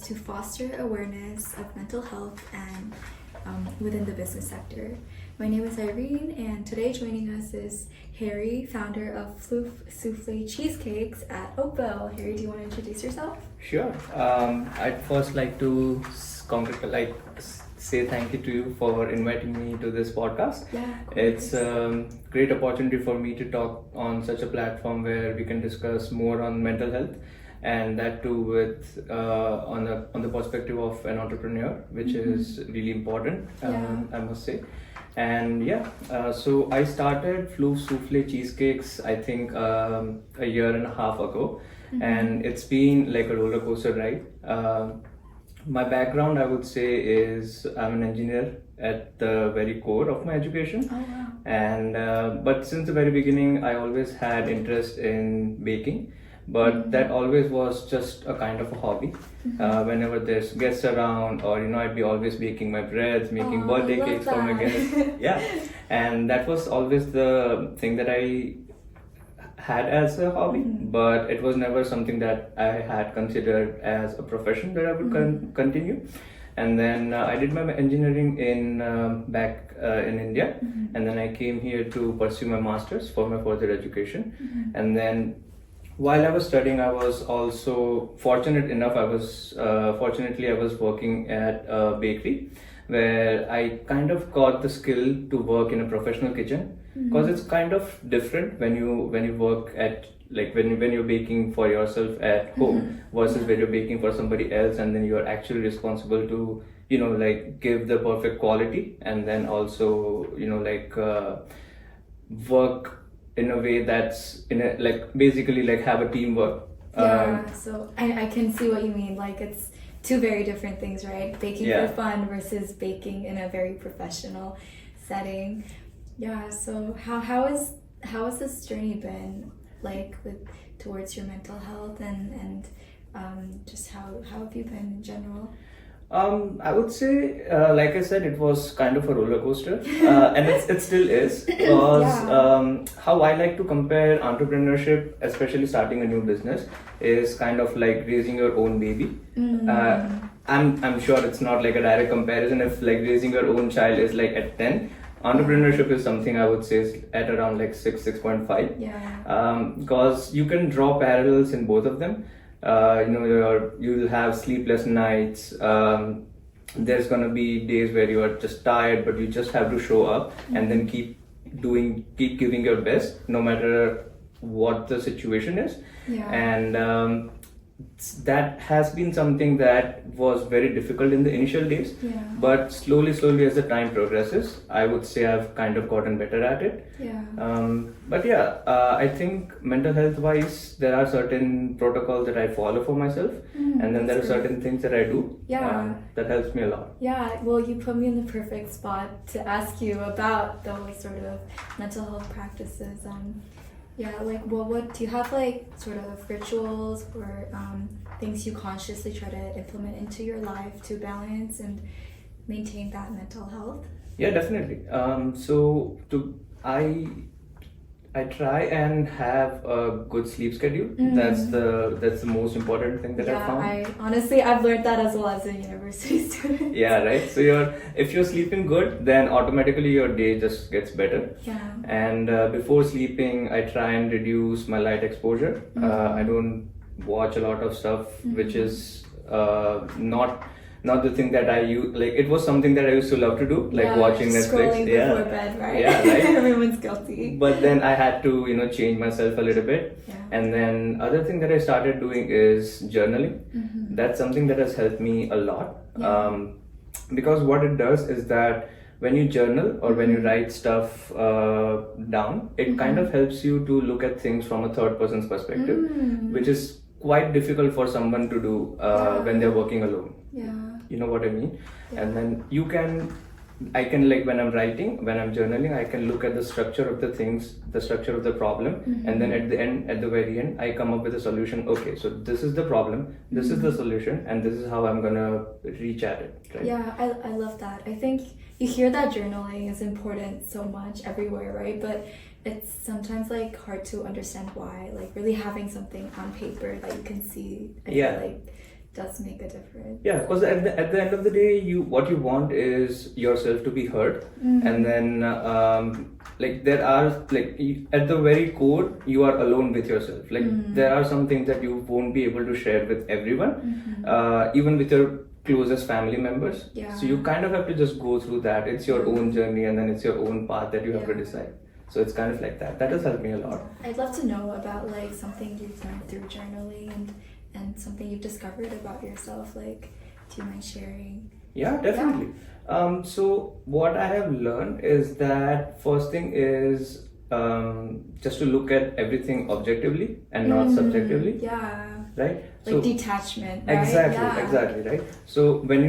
to foster awareness of mental health and within the business sector. My name is Irene, and today joining us is Harry, founder of Fluf Soufflé Cheesecakes at Oakville. Harry, do you want to introduce yourself? Sure. I'd first like to say thank you to you for inviting me to this podcast. Yeah, it's a great opportunity for me to talk on such a platform where we can discuss more on mental health, and that too with on the perspective of an entrepreneur, which is really important. I must say. And so I started Fluf Soufflé Cheesecakes, I think a year and a half ago, and it's been like a roller coaster ride. My background, I would say, is I'm an engineer at the very core of my education. Oh, wow. And but since the very beginning, I always had interest in baking, but that always was just a kind of a hobby. Whenever there's guests around, or I'd be always baking my breads, making birthday cakes for my guests. Yeah, and that was always the thing that I had as a hobby, but it was never something that I had considered as a profession that I would continue. And then I did my engineering in back in India, and then I came here to pursue my master's for my further education. And then while I was studying, I was also fortunate enough. Fortunately, I was working at a bakery where I kind of got the skill to work in a professional kitchen, because it's kind of different when you work at, like, when you're baking for yourself at home versus when you're baking for somebody else, and then you're actually responsible to like give the perfect quality, and then also work in a way that's basically have a teamwork. So I can see what you mean. Like, it's two very different things, right? Baking for fun versus baking in a very professional setting. Yeah. So how has this journey been, like, towards your mental health and just how have you been in general? I would say, like I said, it was kind of a roller coaster, and it still is, because how I like to compare entrepreneurship, especially starting a new business, is kind of like raising your own baby. I'm sure it's not like a direct comparison. If like raising your own child is like at 10, entrepreneurship is something I would say is at around like 6.5. Because you can draw parallels in both of them. You'll have sleepless nights. There's gonna be days where you are just tired, but you just have to show up and then keep giving your best, no matter what the situation is. And that has been something that was very difficult in the initial days, but slowly as the time progresses, I would say I've kind of gotten better at it. I think mental health wise, there are certain protocols that I follow for myself, and then there are certain things that I do that helps me a lot. Well, you put me in the perfect spot to ask you about those sort of mental health practices. What do you have, like, sort of rituals or things you consciously try to implement into your life to balance and maintain that mental health? Yeah, definitely. I try and have a good sleep schedule. That's the most important thing that I found. I've learned that as well as a university student. Yeah, right. So if you're sleeping good, then automatically your day just gets better. And before sleeping, I try and reduce my light exposure. I don't watch a lot of stuff which is not the thing that I use. Like, it was something that I used to love to do, like watching Netflix. Scrolling before bed, right? Yeah, right. Everyone's guilty. But then I had to, change myself a little bit. And then other thing that I started doing is journaling. That's something that has helped me a lot. Because what it does is that when you journal or when you write stuff down, it kind of helps you to look at things from a third person's perspective, which is quite difficult for someone to do when they're working alone. You know what I mean? And then I can, like, when I'm writing, when I'm journaling, I can look at the structure of the things, the structure of the problem, and then at the very end, I come up with a solution. Okay, so this is the problem, this is the solution, and this is how I'm gonna reach at it. Right? Yeah, I love that. I think you hear that journaling is important so much everywhere, right? But it's sometimes like hard to understand why. Like, really having something on paper that you can see, I feel like does make a difference. Yeah, because at the end of the day, what you want is yourself to be heard, and then like there are at the very core, you are alone with yourself. Like there are some things that you won't be able to share with everyone, even with your closest family members. Yeah. So you kind of have to just go through that. It's your own journey, and then it's your own path that you have to decide. So it's kind of like that. That has helped me a lot. I'd love to know about like something you've learned through journaling and something you've discovered about yourself. Like, do you mind sharing? Yeah, definitely. So what I have learned is that first thing is just to look at everything objectively and not subjectively. Yeah. Right. Like so, detachment. Right? Exactly. Right. So when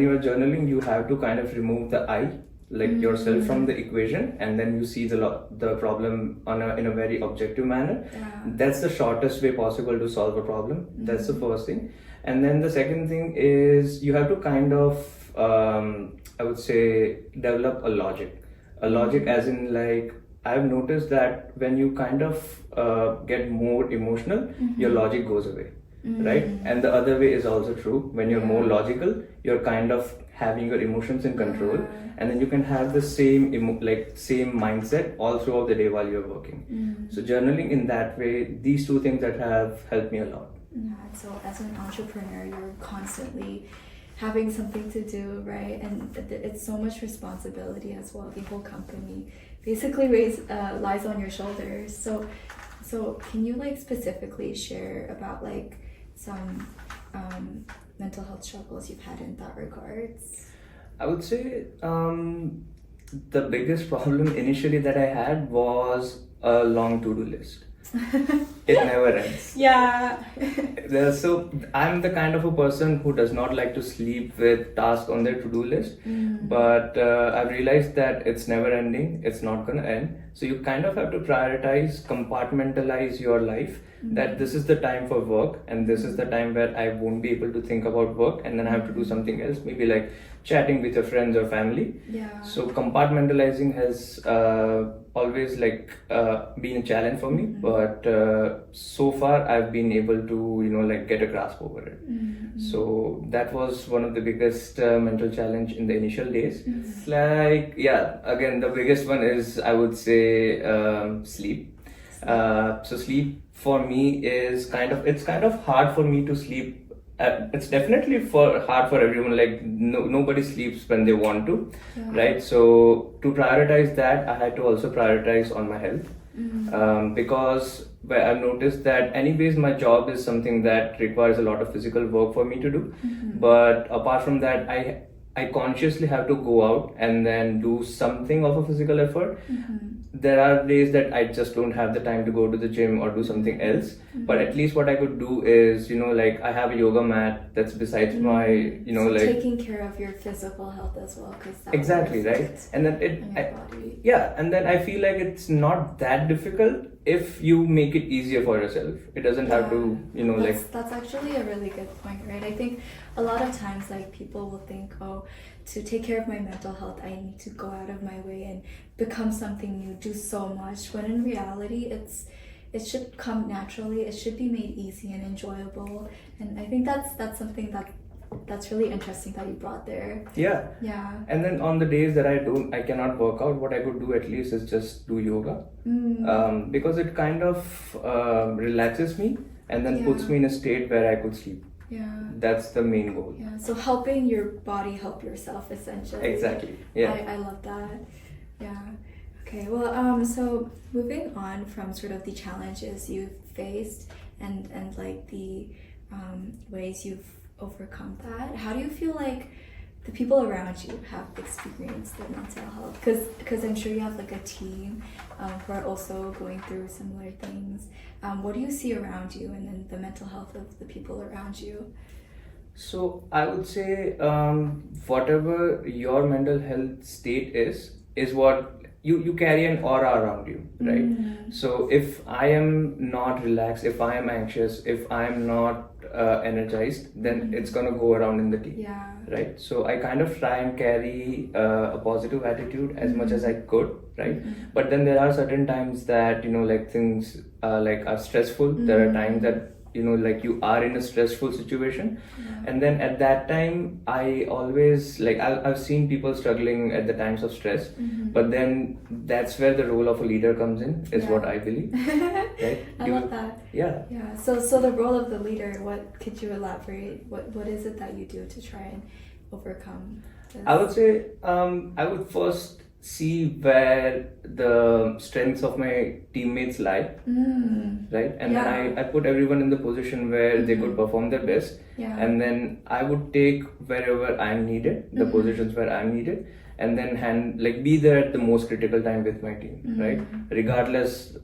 you are journaling, you have to kind of remove the I, like yourself, from the equation, and then you see the problem in a very objective manner. That's the shortest way possible to solve a problem. That's the first thing. And then the second thing is you have to kind of I would say develop a logic as in, like, I've noticed that when you kind of get more emotional, your logic goes away. Right. And the other way is also true. When you're more logical, you're kind of having your emotions in control, and then you can have the same mindset all throughout the day while you're working. So journaling in that way, these two things that have helped me a lot. Yeah, so as an entrepreneur, you're constantly having something to do, right? And it's so much responsibility as well. The whole company basically lies on your shoulders. So can you like specifically share about like some mental health struggles you've had in that regards? I would say the biggest problem initially that I had was a long to-do list. It never ends. Yeah. So I'm the kind of a person who does not like to sleep with tasks on their to-do list, but I've realized that it's never ending. It's not gonna end. So you kind of have to prioritize, compartmentalize your life, that this is the time for work and this is the time where I won't be able to think about work, and then I have to do something else, maybe like chatting with your friends or family. Yeah. So compartmentalizing has always been a challenge for me, but so far I've been able to get a grasp over it. So that was one of the biggest mental challenge in the initial days. It's again, the biggest one is, I would say, sleep. So sleep for me is kind of hard for me to sleep. It's definitely hard for everyone. Like nobody sleeps when they want to, right? So to prioritize that, I had to also prioritize on my health, because I've noticed that anyways my job is something that requires a lot of physical work for me to do. But apart from that, I consciously have to go out and then do something of a physical effort. There are days that I just don't have the time to go to the gym or do something else. But at least what I could do is, I have a yoga mat that's besides my, taking care of your physical health as well. Exactly, right? And then and then I feel like it's not that difficult if you make it easier for yourself. It doesn't have to, That's actually a really good point, right? I think a lot of times, like, people will think, oh, to take care of my mental health, I need to go out of my way and become something new, do so much. When in reality, it should come naturally. It should be made easy and enjoyable. And I think that's something that's really interesting that you brought there. Yeah. And then on the days that I cannot work out, what I could do at least is just do yoga, because it kind of relaxes me and then puts me in a state where I could sleep. Yeah. That's the main goal. Yeah. So helping your body help yourself, essentially. Exactly. Yeah. I love that. Yeah. Okay. Well, so moving on from sort of the challenges you've faced and like the ways you've overcome that, how do you feel like the people around you have experienced their mental health? Because I'm sure you have like a team who are also going through similar things. What do you see around you, and then the mental health of the people around you? So I would say whatever your mental health state is what you carry an aura around you, right? So if I am not relaxed, if I am anxious, if I am not energized, then it's gonna go around in the team, right? So I kind of try and carry a positive attitude as much as I could, right? But then there are certain times that things are stressful. There are times that like you are in a stressful situation. And then at that time I always like I've seen people struggling at the times of stress, but then that's where the role of a leader comes in, is what I believe. Right? I love that. Yeah. So the role of the leader, what could you elaborate? What is it that you do to try and overcome this? I would say I would first see where the strengths of my teammates lie, right? And then I put everyone in the position where they could perform their best, and then I would take wherever I'm needed, the positions where I'm needed, and then be there at the most critical time with my team, right? Regardless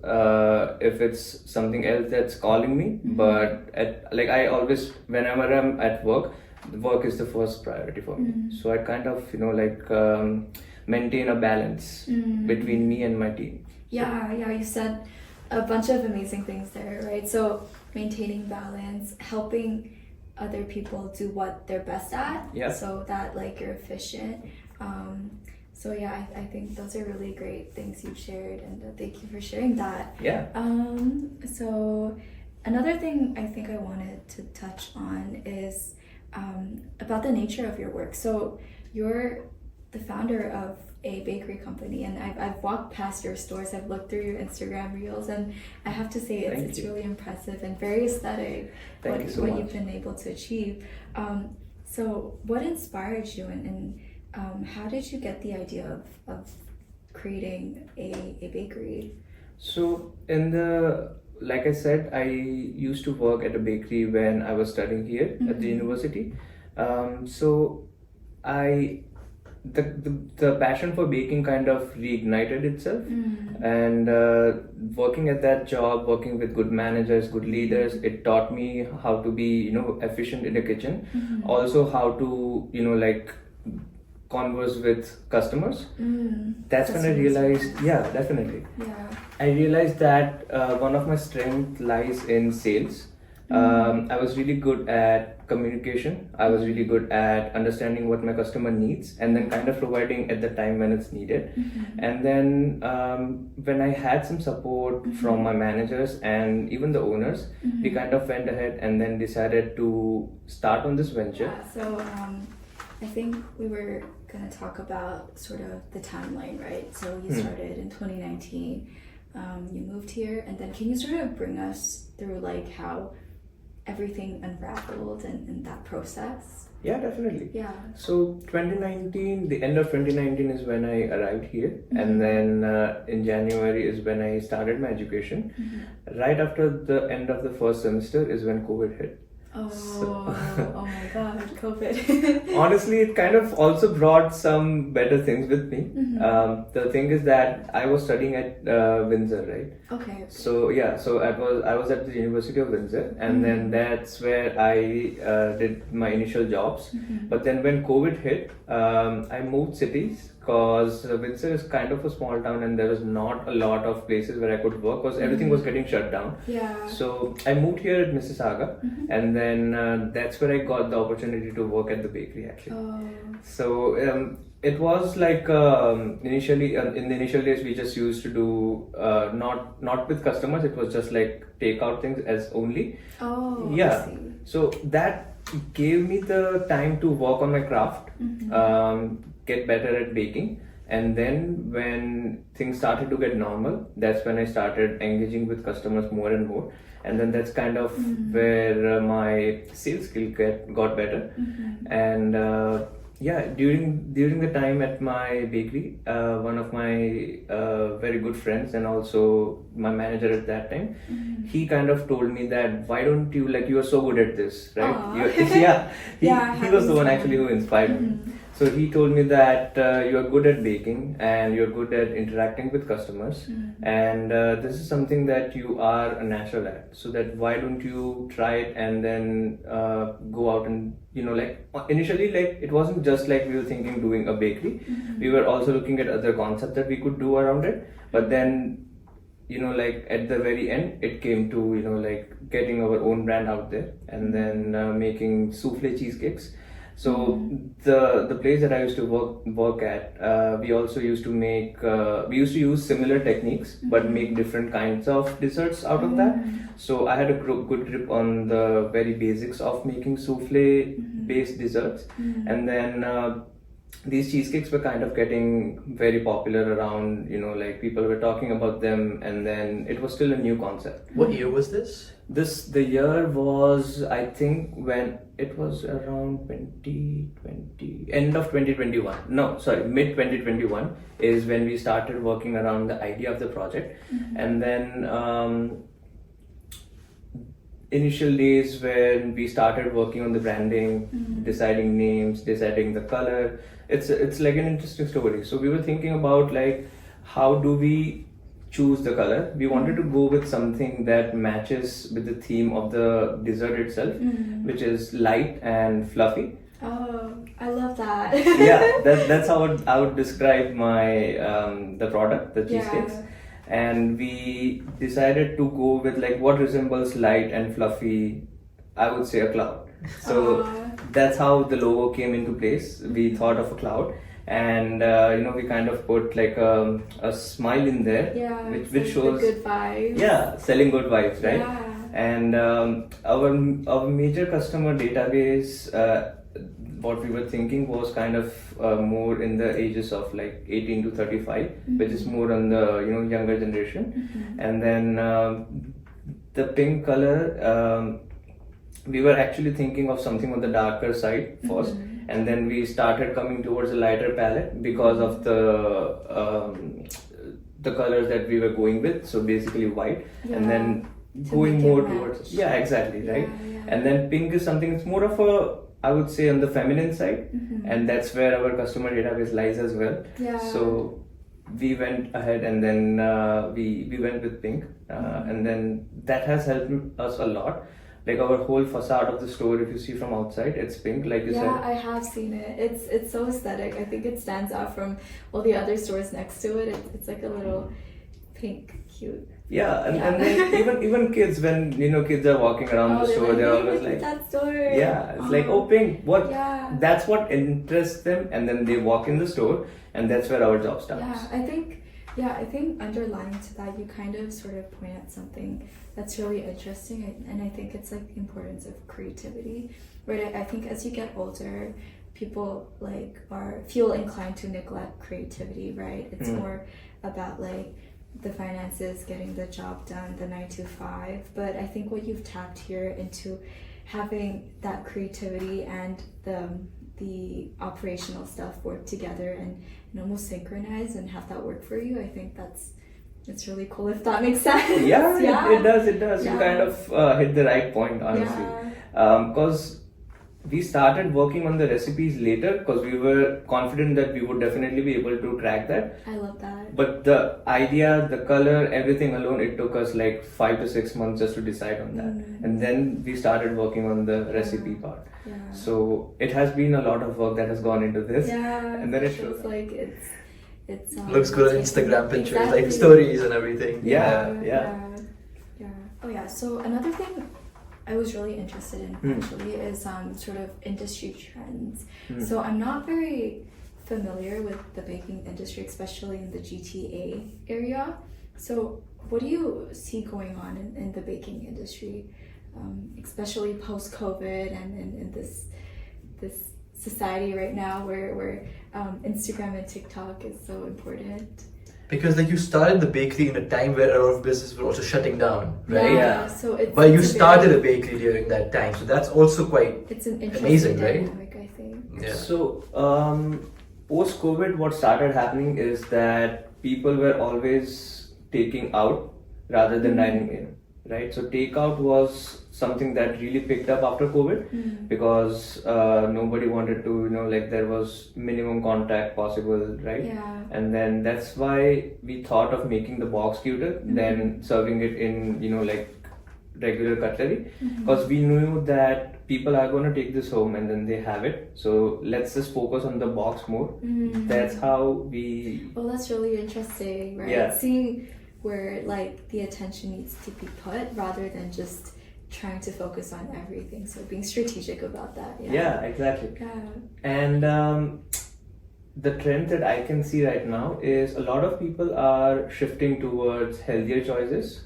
if it's something else that's calling me, but I always, whenever I'm at work, the work is the first priority for me. So I kind of maintain a balance between me and my team. Yeah, you said a bunch of amazing things there, right? So maintaining balance, helping other people do what they're best at, so that you're efficient. So yeah, I think those are really great things you've shared, and thank you for sharing that. So another thing I think I wanted to touch on is about the nature of your work. So you're the founder of a bakery company, and I've walked past your stores, I've looked through your Instagram reels, and I have to say it's really impressive and very aesthetic what you've been able to achieve. So what inspired you, and how did you get the idea of creating a bakery? So like I said, I used to work at a bakery when I was studying here at the university. So the passion for baking kind of reignited itself, and working at that job, working with good managers, good leaders, it taught me how to be efficient in the kitchen, also how to converse with customers. That's when I realized, definitely. I realized that one of my strengths lies in sales. I was really good at communication. I was really good at understanding what my customer needs and then kind of providing at the time when it's needed. And then when I had some support from my managers and even the owners, we kind of went ahead and then decided to start on this venture. So I think we were going to talk about sort of the timeline, right? So you started in 2019, you moved here, and then can you sort of bring us through how everything unraveled and that process? Yeah, definitely. Yeah. So 2019, the end of 2019 is when I arrived here, and then in January is when I started my education. Right after the end of the first semester is when COVID hit. Oh my God, COVID. Honestly, it kind of also brought some better things with me. The thing is that I was studying at Windsor, right? Okay. So I was at the University of Windsor, and then that's where I did my initial jobs. But then when COVID hit, I moved cities, because Windsor is kind of a small town and there was not a lot of places where I could work because everything was getting shut down. So I moved here at Mississauga, and then that's where I got the opportunity to work at the bakery actually. So it was initially in the initial days we just used to do not with customers, it was just take out things as only. I see. So that gave me the time to work on my craft, get better at baking, and then when things started to get normal, that's when I started engaging with customers more and more, and then that's kind of where my sales skill got better. And during the time at my bakery, one of my very good friends and also my manager at that time, he kind of told me that why don't you you are so good at this, right? He was the one actually who inspired me. So he told me that you are good at baking and you're good at interacting with customers, and this is something that you are a natural at. So that why don't you try it and then go out and initially it wasn't just we were thinking doing a bakery. We were also looking at other concepts that we could do around it. But then at the very end, it came to getting our own brand out there and then making soufflé cheesecakes. So the place that I used to work at, we also used to make we used to use similar techniques but make different kinds of desserts out of that. So I had a good grip on the very basics of making souffle based desserts, and then these cheesecakes were kind of getting very popular around, like people were talking about them, and then it was still a new concept. What year was this? The year was, I think, when it was around 2020, end of 2021. No, sorry, mid 2021 is when we started working around the idea of the project. And then initial days when we started working on the branding, deciding names, deciding the color, it's like an interesting story. So we were thinking about like, how do we choose the color? We wanted to go with something that matches with the theme of the dessert itself, which is light and fluffy. Oh, I love that. Yeah, that's how I would describe my the product, the cheesecakes. And we decided to go with like what resembles light and fluffy, I would say a cloud. So that's how the logo came into place. We thought of a cloud, and we kind of put like a smile in there, which shows good vibes. Yeah, selling good vibes, right? Yeah. And our major customer database, what we were thinking was kind of more in the ages of like 18 to 35, which is more on the younger generation. And then the pink color, we were actually thinking of something on the darker side first, and then we started coming towards a lighter palette because of the colors that we were going with. So basically white, and then going more towards exactly, right? And then pink is something, it's more of a, I would say, on the feminine side, and that's where our customer database lies as well. So we went ahead and then we went with pink, and then that has helped us a lot. Like our whole facade of the store, if you see from outside, it's pink, like you said. Yeah, I have seen it. It's so aesthetic. I think it stands out from all the other stores next to it. It's like a little pink, cute. Yeah, and then even kids, when kids are walking around the store, they're always like that store. Yeah, it's like, oh, pink. What? Yeah. That's what interests them, and then they walk in the store, and that's where our job starts. I think underlying to that, you kind of sort of point at something that's really interesting, and I think it's like the importance of creativity, right? I think as you get older, people like feel inclined to neglect creativity, right? It's more about like the finances, getting the job done, the 9 to 5. But I think what you've tapped here into having that creativity and the operational stuff work together and almost synchronize and have that work for you, I think it's really cool, if that makes sense. Yeah. It does. You kind of hit the right point, honestly. Because we started working on the recipes later because we were confident that we would definitely be able to crack that. I love that. But the idea, the color, everything alone, it took us like 5 to 6 months just to decide on that. And then we started working on the recipe part. So it has been a lot of work that has gone into this. And then it feels like it's looks good on Instagram pictures, like stories and everything. Yeah. Oh yeah. So another thing I was really interested in actually is sort of industry trends. So I'm not very familiar with the baking industry, especially in the GTA area. So what do you see going on in the baking industry, especially post-COVID and in this society right now where Instagram and TikTok is so important? Because like you started the bakery in a time where a lot of businesses were also shutting down, right? So but you started a bakery during that time, so that's also quite amazing, dynamic, right? I think. So post-COVID, what started happening is that people were always taking out rather than dining in, right? So takeout was something that really picked up after COVID because nobody wanted to, like there was minimum contact possible, right? And then that's why we thought of making the box cuter than serving it in, like regular cutlery, because we knew that people are going to take this home and then they have it. So let's just focus on the box more. That's how we... Well, that's really interesting, right? Seeing where like the attention needs to be put rather than just trying to focus on everything. So being strategic about that. Yeah, exactly. Yeah. And the trend that I can see right now is a lot of people are shifting towards healthier choices.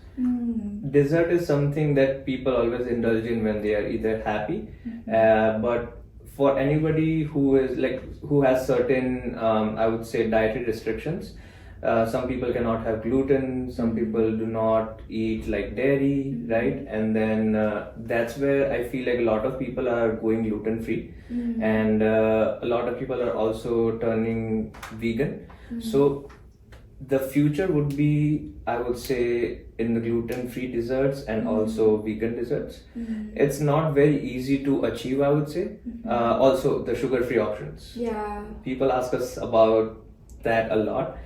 Dessert is something that people always indulge in when they are either happy, but for anybody who is who has certain I would say dietary restrictions, some people cannot have gluten, some people do not eat like dairy, right? And then that's where I feel like a lot of people are going gluten free, and a lot of people are also turning vegan. So the future would be, I would say, in the gluten-free desserts and also vegan desserts. It's not very easy to achieve, I would say. Also, the sugar-free options. Yeah. People ask us about that a lot.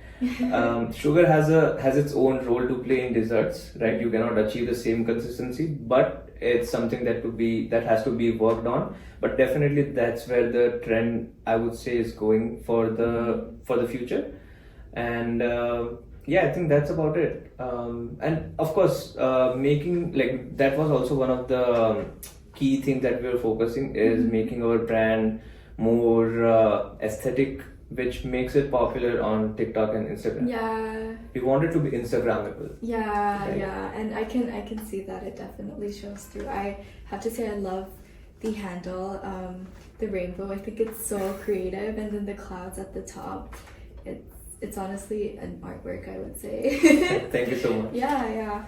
Sugar has its own role to play in desserts, right? You cannot achieve the same consistency, but it's something that has to be worked on. But definitely, that's where the trend, I would say, is going for the future. And I think that's about it. And of course, making that was also one of the key things that we were focusing is making our brand more aesthetic, which makes it popular on TikTok and Instagram. Yeah. We want it to be Instagrammable. Yeah, right? yeah, and I can see that it definitely shows through. I have to say I love the handle, the rainbow. I think it's so creative, and then the clouds at the top. It's honestly an artwork, I would say. Thank you so much. Yeah.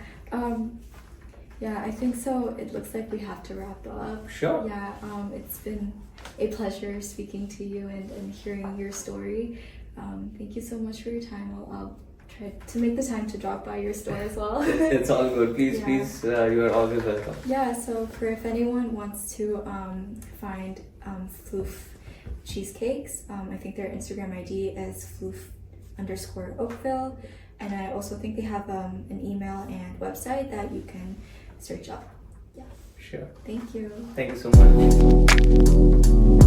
I think so. It looks like we have to wrap up. Sure. Yeah. It's been a pleasure speaking to you and hearing your story. Thank you so much for your time. I'll try to make the time to drop by your store as well. It's all good. Please, you are always welcome. Yeah. So if anyone wants to find Fluf cheesecakes, I think their Instagram ID is Fluf_Oakville, and I also think they have an email and website that you can search up. Yeah. Sure. Thank you. Thank you so much.